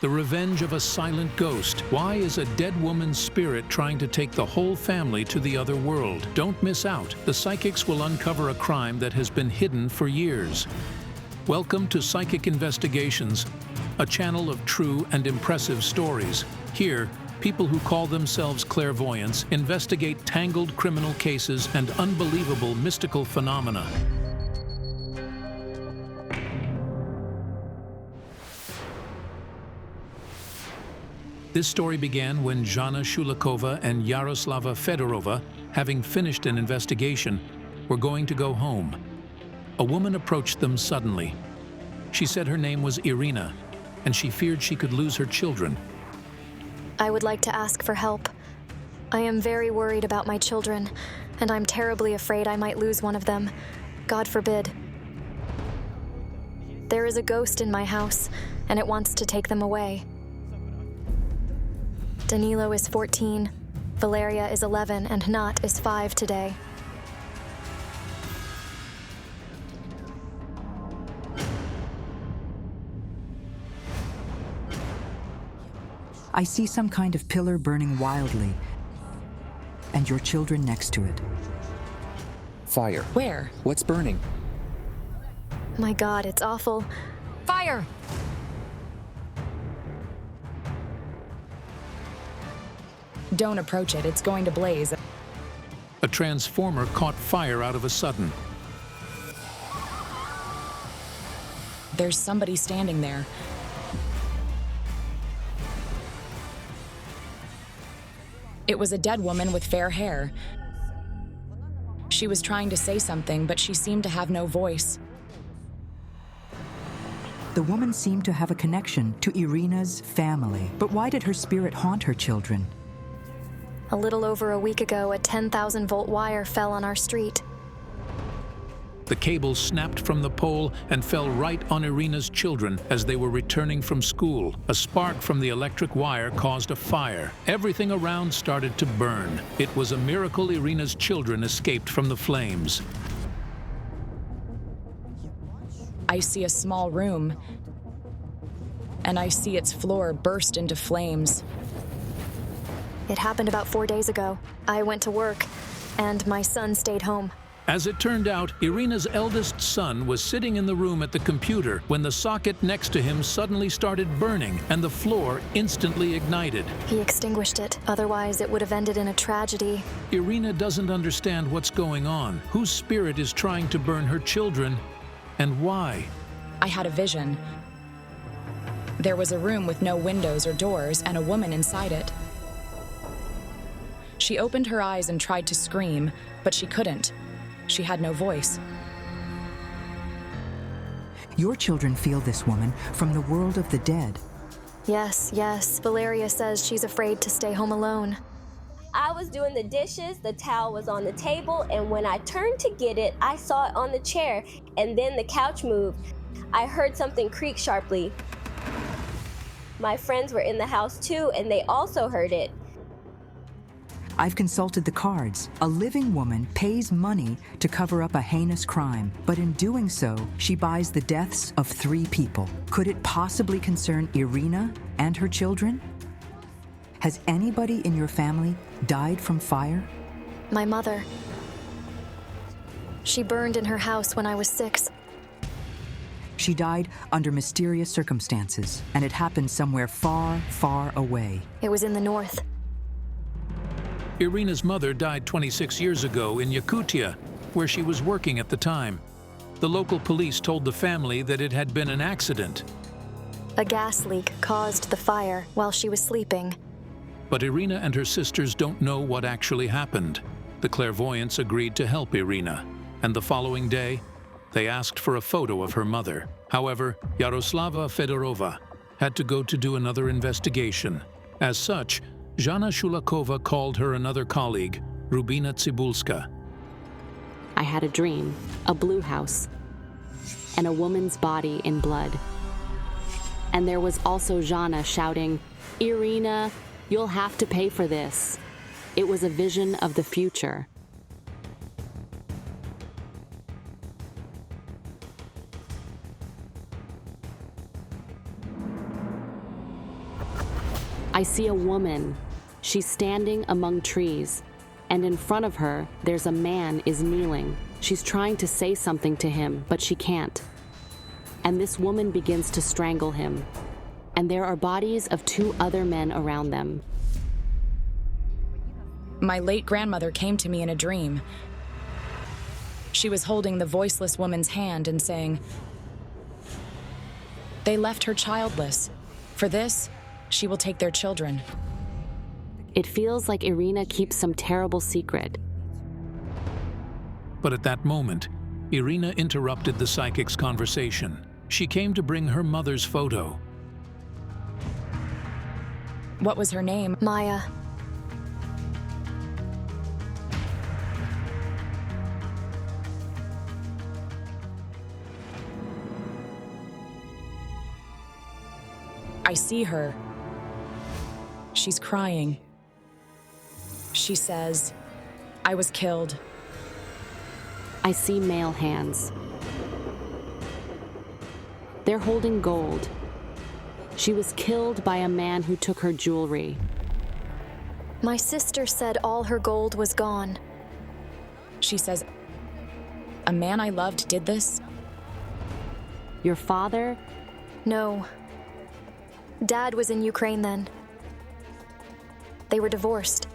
The revenge of a silent ghost. Why is a dead woman's spirit trying to take the whole family to the other world? Don't miss out. The psychics will uncover a crime that has been hidden for years. Welcome to Psychic Investigations, a channel of true and impressive stories. Here, people who call themselves clairvoyants investigate tangled criminal cases and unbelievable mystical phenomena. This story began when Jana Shulakova and Yaroslava Fedorova, having finished an investigation, were going to go home. A woman approached them suddenly. She said her name was Irina, and she feared she could lose her children. I would like to ask for help. I am very worried about my children, and I'm terribly afraid I might lose one of them. God forbid. There is a ghost in my house, and it wants to take them away. Danilo is 14, Valeria is 11, and Nat is 5 today. I see some kind of pillar burning wildly, and your children next to it. Fire. Where? What's burning? My God, it's awful. Fire! Don't approach it, it's going to blaze. A transformer caught fire out of a sudden. There's somebody standing there. It was a dead woman with fair hair. She was trying to say something, but she seemed to have no voice. The woman seemed to have a connection to Irina's family. But why did her spirit haunt her children? A little over a week ago, a 10,000-volt wire fell on our street. The cable snapped from the pole and fell right on Irina's children as they were returning from school. A spark from the electric wire caused a fire. Everything around started to burn. It was a miracle Irina's children escaped from the flames. I see a small room, and I see its floor burst into flames. It happened about 4 days ago. I went to work, and my son stayed home. As it turned out, Irina's eldest son was sitting in the room at the computer when the socket next to him suddenly started burning and the floor instantly ignited. He extinguished it, otherwise it would have ended in a tragedy. Irina doesn't understand what's going on, whose spirit is trying to burn her children, and why. I had a vision. There was a room with no windows or doors and a woman inside it. She opened her eyes and tried to scream, but she couldn't. She had no voice. Your children feel this woman from the world of the dead. Yes. Valeria says she's afraid to stay home alone. I was doing the dishes, the towel was on the table, and when I turned to get it, I saw it on the chair, and then the couch moved. I heard something creak sharply. My friends were in the house too, and they also heard it. I've consulted the cards. A living woman pays money to cover up a heinous crime, but in doing so, she buys the deaths of 3 people. Could it possibly concern Irina and her children? Has anybody in your family died from fire? My mother. She burned in her house when I was 6. She died under mysterious circumstances, and it happened somewhere far, far away. It was in the north. Irina's mother died 26 years ago in Yakutia, where she was working at the time. The local police told the family that it had been an accident. A gas leak caused the fire while she was sleeping. But Irina and her sisters don't know what actually happened. The clairvoyants agreed to help Irina, and the following day, they asked for a photo of her mother. However, Yaroslava Fedorova had to go to do another investigation. As such, Jana Shulakova called her another colleague, Rubina Tsibulska. I had a dream, a blue house, and a woman's body in blood. And there was also Jana shouting, "Irina, you'll have to pay for this." It was a vision of the future. I see a woman. She's standing among trees, and in front of her, there's a man is kneeling. She's trying to say something to him, but she can't. And this woman begins to strangle him. And there are bodies of 2 other men around them. My late grandmother came to me in a dream. She was holding the voiceless woman's hand and saying, "They left her childless. For this, she will take their children." It feels like Irina keeps some terrible secret. But at that moment, Irina interrupted the psychic's conversation. She came to bring her mother's photo. What was her name? Maya. I see her. She's crying. She says, "I was killed." I see male hands. They're holding gold. She was killed by a man who took her jewelry. My sister said all her gold was gone. She says, "A man I loved did this?" Your father? No. Dad was in Ukraine then. They were divorced.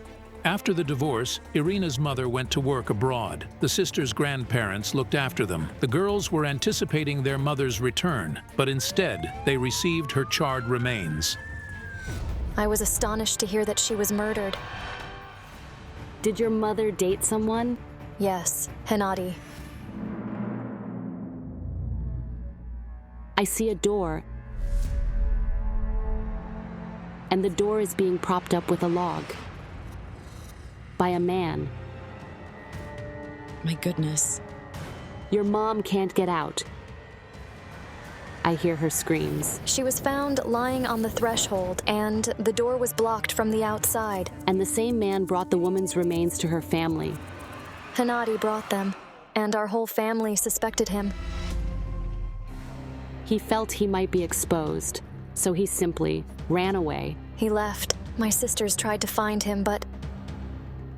After the divorce, Irina's mother went to work abroad. The sisters' grandparents looked after them. The girls were anticipating their mother's return, but instead, they received her charred remains. I was astonished to hear that she was murdered. Did your mother date someone? Yes, Hennady. I see a door, and the door is being propped up with a log by a man. My goodness. Your mom can't get out. I hear her screams. She was found lying on the threshold, and the door was blocked from the outside. And the same man brought the woman's remains to her family. Hennady brought them, and our whole family suspected him. He felt he might be exposed, so he simply ran away. He left. My sisters tried to find him, but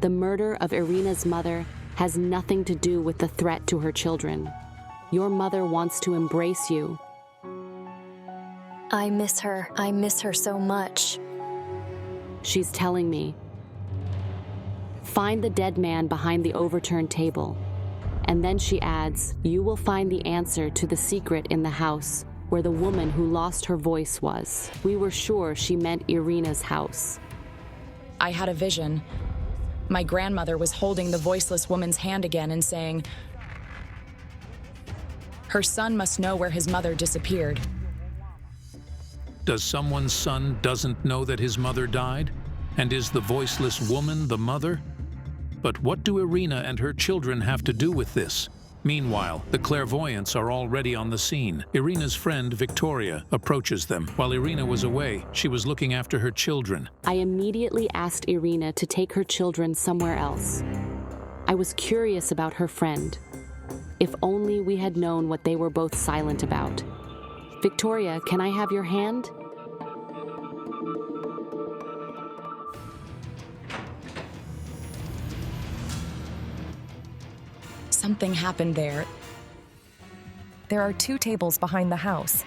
The murder of Irina's mother has nothing to do with the threat to her children. Your mother wants to embrace you. I miss her. I miss her so much. She's telling me. Find the dead man behind the overturned table. And then she adds, you will find the answer to the secret in the house where the woman who lost her voice was. We were sure she meant Irina's house. I had a vision. My grandmother was holding the voiceless woman's hand again and saying, her son must know where his mother disappeared. Does someone's son doesn't know that his mother died? And is the voiceless woman the mother? But what do Irina and her children have to do with this? Meanwhile, the clairvoyants are already on the scene. Irina's friend, Victoria, approaches them. While Irina was away, she was looking after her children. I immediately asked Irina to take her children somewhere else. I was curious about her friend. If only we had known what they were both silent about. Victoria, can I have your hand? Something happened there. There are 2 tables behind the house,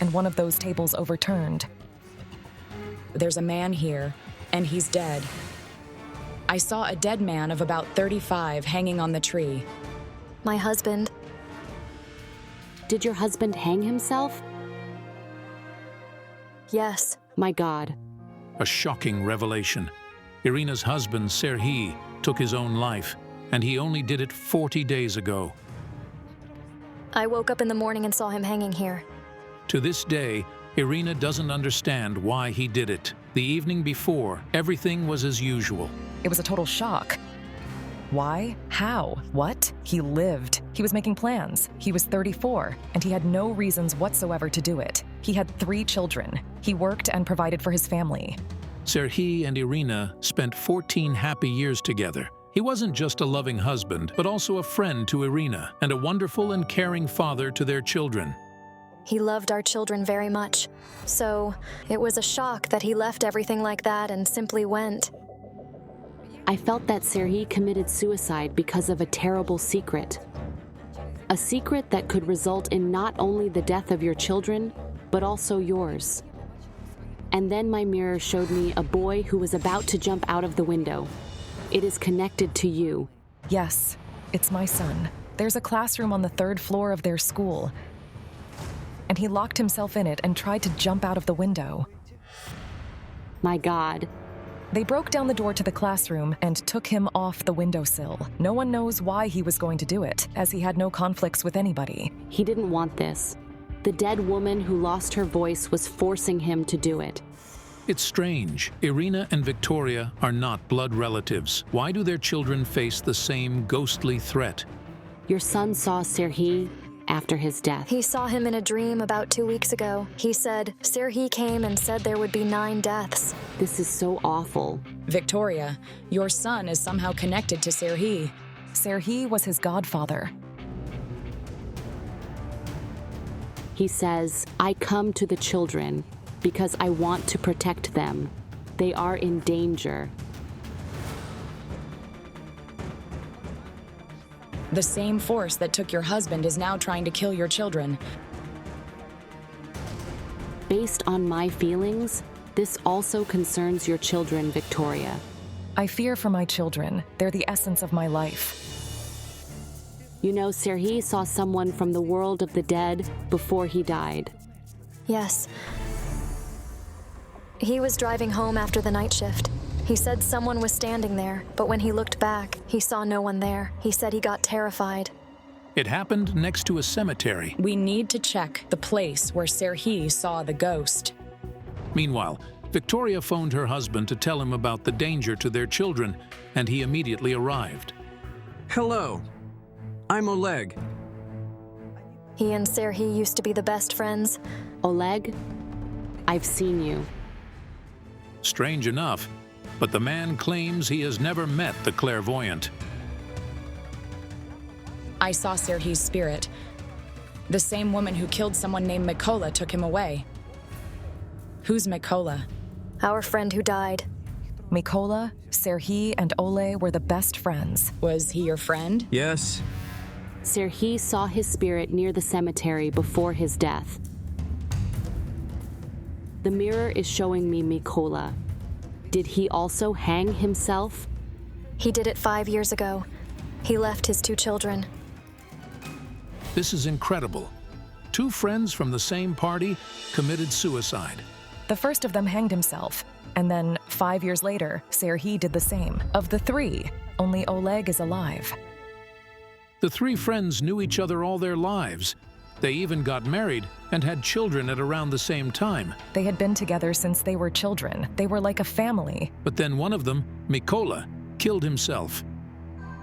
and one of those tables overturned. There's a man here, and he's dead. I saw a dead man of about 35 hanging on the tree. My husband. Did your husband hang himself? Yes. My God. A shocking revelation. Irina's husband, Serhiy, took his own life, and he only did it 40 days ago. I woke up in the morning and saw him hanging here. To this day, Irina doesn't understand why he did it. The evening before, everything was as usual. It was a total shock. Why? How? What? He lived. He was making plans. He was 34, and he had no reasons whatsoever to do it. He had 3 children. He worked and provided for his family. Serhiy and Irina spent 14 happy years together. He wasn't just a loving husband, but also a friend to Irina and a wonderful and caring father to their children. He loved our children very much. So, it was a shock that he left everything like that and simply went. I felt that Serhi committed suicide because of a terrible secret. A secret that could result in not only the death of your children, but also yours. And then my mirror showed me a boy who was about to jump out of the window. It is connected to you. Yes, it's my son. There's a classroom on the 3rd floor of their school. And he locked himself in it and tried to jump out of the window. My God. They broke down the door to the classroom and took him off the windowsill. No one knows why he was going to do it, as he had no conflicts with anybody. He didn't want this. The dead woman who lost her voice was forcing him to do it. It's strange. Irina and Victoria are not blood relatives. Why do their children face the same ghostly threat? Your son saw Serhi after his death. He saw him in a dream about 2 weeks ago. He said, Serhi came and said there would be 9 deaths. This is so awful. Victoria, your son is somehow connected to Serhi. Serhi was his godfather. He says, I come to the children because I want to protect them. They are in danger. The same force that took your husband is now trying to kill your children. Based on my feelings, this also concerns your children, Victoria. I fear for my children. They're the essence of my life. You know, Serhi saw someone from the world of the dead before he died. Yes. He was driving home after the night shift. He said someone was standing there, but when he looked back, he saw no one there. He said he got terrified. It happened next to a cemetery. We need to check the place where Serhi saw the ghost. Meanwhile, Victoria phoned her husband to tell him about the danger to their children, and he immediately arrived. Hello, I'm Oleg. He and Serhi used to be the best friends. Oleg, I've seen you. Strange enough, but the man claims he has never met the clairvoyant. I saw Serhi's spirit. The same woman who killed someone named Mikola took him away. Who's Mikola? Our friend who died. Mikola, Serhi, and Ole were the best friends. Was he your friend? Yes. Serhi saw his spirit near the cemetery before his death. The mirror is showing me Mikola. Did he also hang himself? He did it 5 years ago. He left his 2 children. This is incredible. 2 friends from the same party committed suicide. The first of them hanged himself, and then 5 years later, Serhi did the same. Of the 3, only Oleg is alive. The 3 friends knew each other all their lives. They even got married and had children at around the same time. They had been together since they were children. They were like a family. But then one of them, Mikola, killed himself.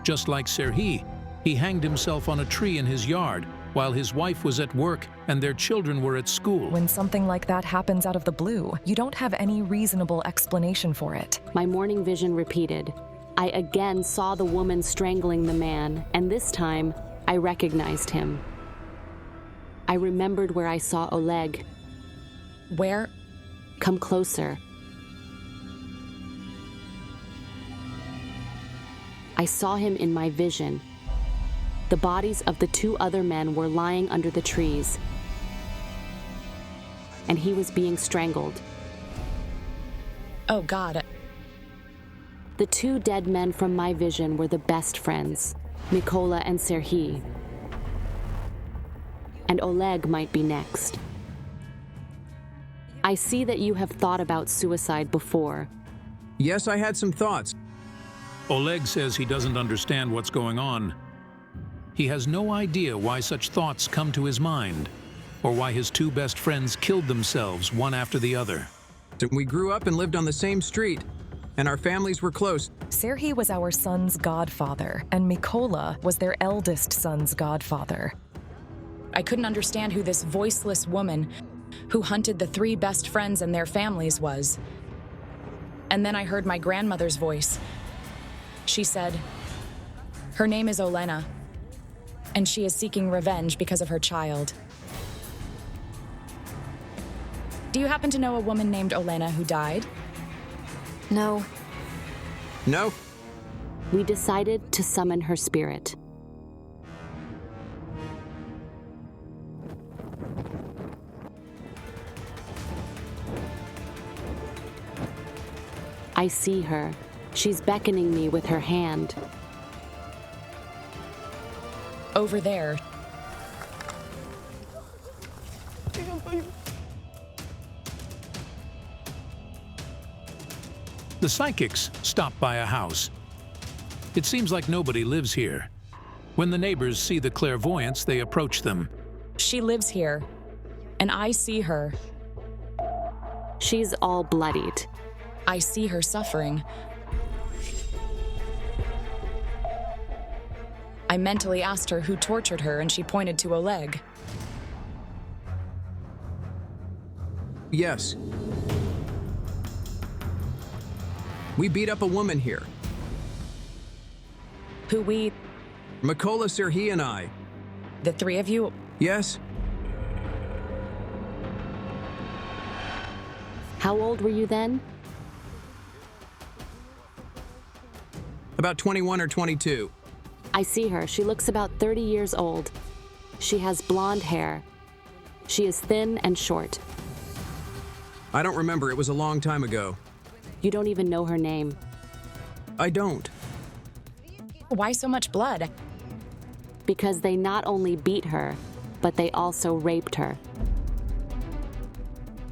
Just like Serhi, he hanged himself on a tree in his yard while his wife was at work and their children were at school. When something like that happens out of the blue, you don't have any reasonable explanation for it. My morning vision repeated. I again saw the woman strangling the man, and this time, I recognized him. I remembered where I saw Oleg. Where? Come closer. I saw him in my vision. The bodies of the 2 other men were lying under the trees, and he was being strangled. Oh, God. The 2 dead men from my vision were the best friends, Mikola and Serhi. And Oleg might be next. I see that you have thought about suicide before. Yes, I had some thoughts. Oleg says he doesn't understand what's going on. He has no idea why such thoughts come to his mind, or why his 2 best friends killed themselves one after the other. We grew up and lived on the same street, and our families were close. Serhi was our son's godfather, and Mikola was their eldest son's godfather. I couldn't understand who this voiceless woman who hunted the 3 best friends and their families was. And then I heard my grandmother's voice. She said, her name is Olena, and she is seeking revenge because of her child. Do you happen to know a woman named Olena who died? No. No? We decided to summon her spirit. I see her. She's beckoning me with her hand. Over there. The psychics stop by a house. It seems like nobody lives here. When the neighbors see the clairvoyants, they approach them. She lives here, and I see her. She's all bloodied. I see her suffering. I mentally asked her who tortured her, and she pointed to Oleg. Yes. We beat up a woman here. Who we, Mykola, Serhiy, and I. the three of you, Yes? How old were you then? About 21 or 22. I see her. She looks about 30 years old. She has blonde hair. She is thin and short. I don't remember. It was a long time ago. You don't even know her name. I don't. why so much blood? Because they not only beat her, but they also raped her.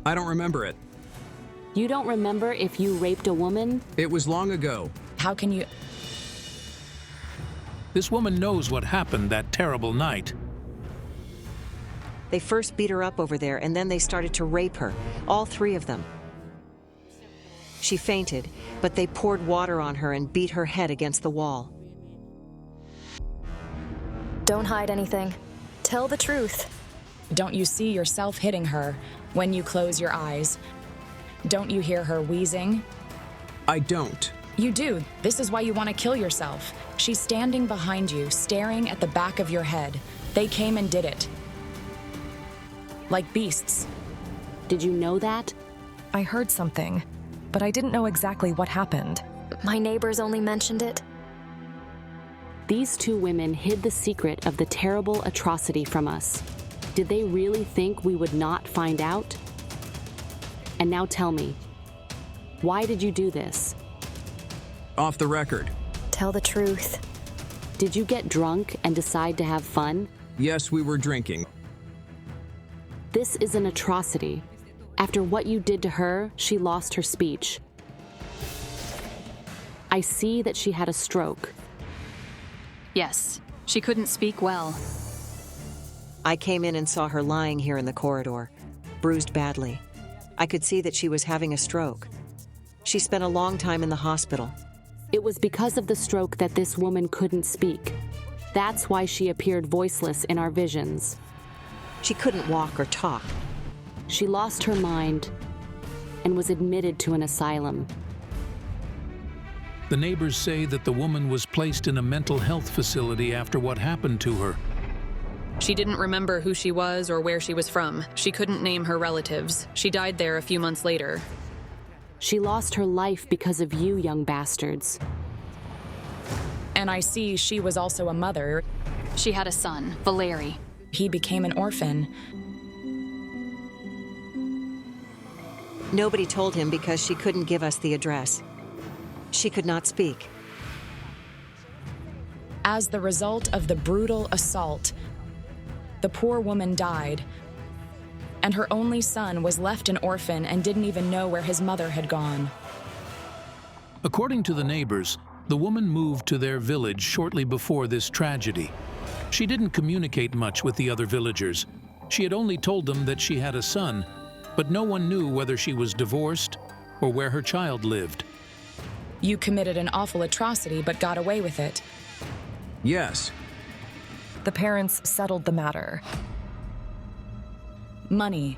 I don't remember it. You don't remember if you raped a woman? It was long ago. How can you... This woman knows what happened that terrible night. They first beat her up over there, and then they started to rape her, all three of them. She fainted, but they poured water on her and beat her head against the wall. Don't hide anything. Tell the truth. Don't you see yourself hitting her when you close your eyes? Don't you hear her wheezing? I don't. You do. This is why you want to kill yourself. She's standing behind you, staring at the back of your head. They came and did it. Like beasts. Did you know that? I heard something, but I didn't know exactly what happened. My neighbors only mentioned it. These two women hid the secret of the terrible atrocity from us. Did they really think we would not find out? And now tell me, why did you do this? Off the record. Tell the truth. Did you get drunk and decide to have fun? Yes, we were drinking. This is an atrocity. After what you did to her, she lost her speech. I see that she had a stroke. Yes, she couldn't speak well. I came in and saw her lying here in the corridor, bruised badly. I could see that she was having a stroke. She spent a long time in the hospital. It was because of the stroke that this woman couldn't speak. That's why she appeared voiceless in our visions. She couldn't walk or talk. She lost her mind and was admitted to an asylum. The neighbors say that the woman was placed in a mental health facility after what happened to her. She didn't remember who she was or where she was from. She couldn't name her relatives. She died there a few months later. She lost her life because of you, young bastards. And I see she was also a mother. She had a son, Valeri. He became an orphan. Nobody told him because she couldn't give us the address. She could not speak. As the result of the brutal assault, the poor woman died, and her only son was left an orphan and didn't even know where his mother had gone. According to the neighbors, the woman moved to their village shortly before this tragedy. She didn't communicate much with the other villagers. She had only told them that she had a son, but no one knew whether she was divorced or where her child lived. You committed an awful atrocity but got away with it. Yes. The parents settled the matter. Money.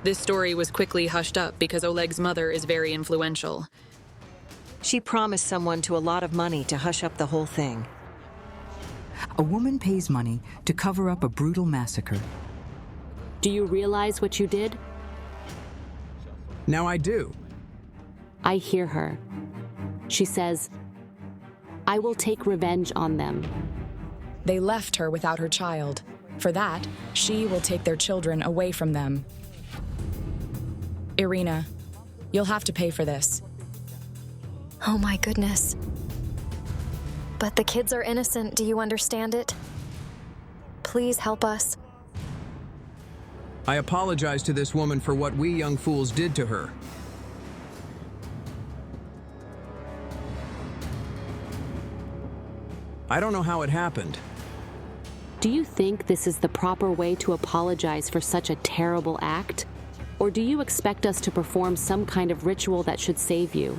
This story was quickly hushed up because Oleg's mother is very influential. She promised someone to a lot of money to hush up the whole thing. A woman pays money to cover up a brutal massacre. Do you realize what you did? Now I do. I hear her. She says, I will take revenge on them. They left her without her child. For that, she will take their children away from them. Irina, you'll have to pay for this. Oh my goodness. But the kids are innocent, do you understand it? Please help us. I apologize to this woman for what we young fools did to her. I don't know how it happened. Do you think this is the proper way to apologize for such a terrible act? Or do you expect us to perform some kind of ritual that should save you?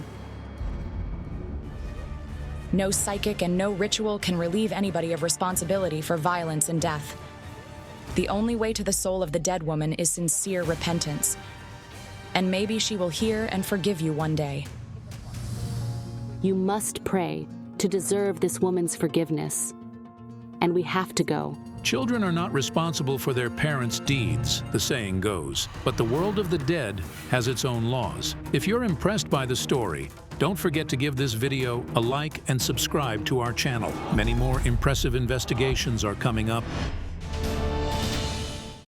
No psychic and no ritual can relieve anybody of responsibility for violence and death. The only way to the soul of the dead woman is sincere repentance. And maybe she will hear and forgive you one day. You must pray to deserve this woman's forgiveness. And we have to go. Children are not responsible for their parents' deeds, the saying goes, but the world of the dead has its own laws. If you're impressed by the story, don't forget to give this video a like and subscribe to our channel. Many more impressive investigations are coming up.